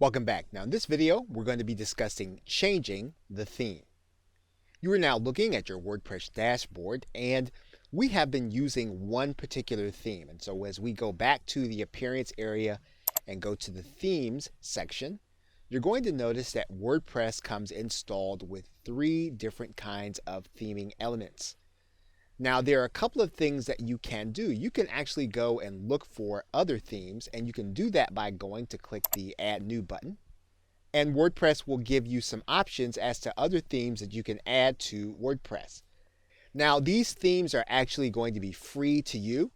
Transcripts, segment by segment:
Welcome back. Now in this video, we're going to be discussing changing the theme. You are now looking at your WordPress dashboard and we have been using one particular theme. And so as we go back to the appearance area and go to the themes section, you're going to notice that WordPress comes installed with 3 different kinds of theming elements. Now there are a couple of things that you can do. You can actually go and look for other themes, and you can do that by going to click the Add New button. And WordPress will give you some options as to other themes that you can add to WordPress. Now these themes are actually going to be free to you,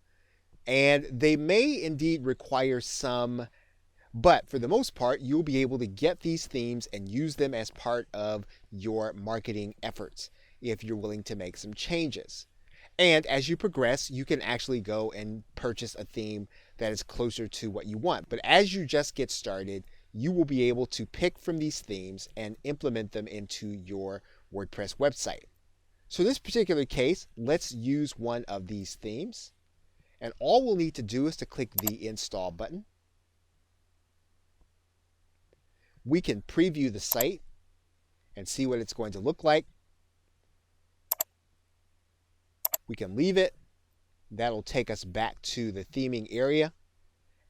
and they may indeed require some, but for the most part, you'll be able to get these themes and use them as part of your marketing efforts if you're willing to make some changes. And as you progress, you can actually go and purchase a theme that is closer to what you want. But as you just get started, you will be able to pick from these themes and implement them into your WordPress website. So in this particular case, let's use one of these themes. And all we'll need to do is to click the Install button. We can preview the site and see what it's going to look like. We can leave it. That'll take us back to the theming area.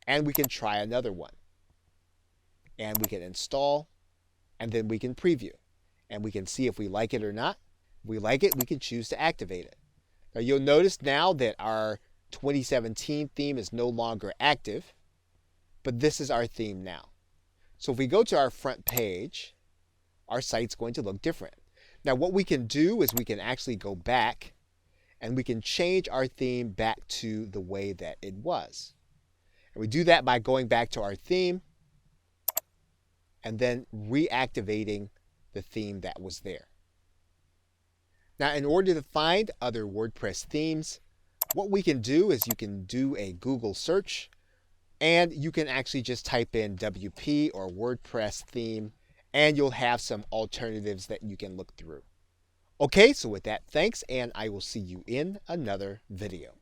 And we can try another one. And we can install. And then we can preview. And we can see if we like it or not. If we like it, we can choose to activate it. Now you'll notice now that our 2017 theme is no longer active. But this is our theme now. So if we go to our front page, our site's going to look different. Now what we can do is we can actually go back and we can change our theme back to the way that it was. And we do that by going back to our theme and then reactivating the theme that was there. Now, in order to find other WordPress themes, what we can do is you can do a Google search and you can actually just type in WP or WordPress theme and you'll have some alternatives that you can look through. Okay, so with that, thanks, and I will see you in another video.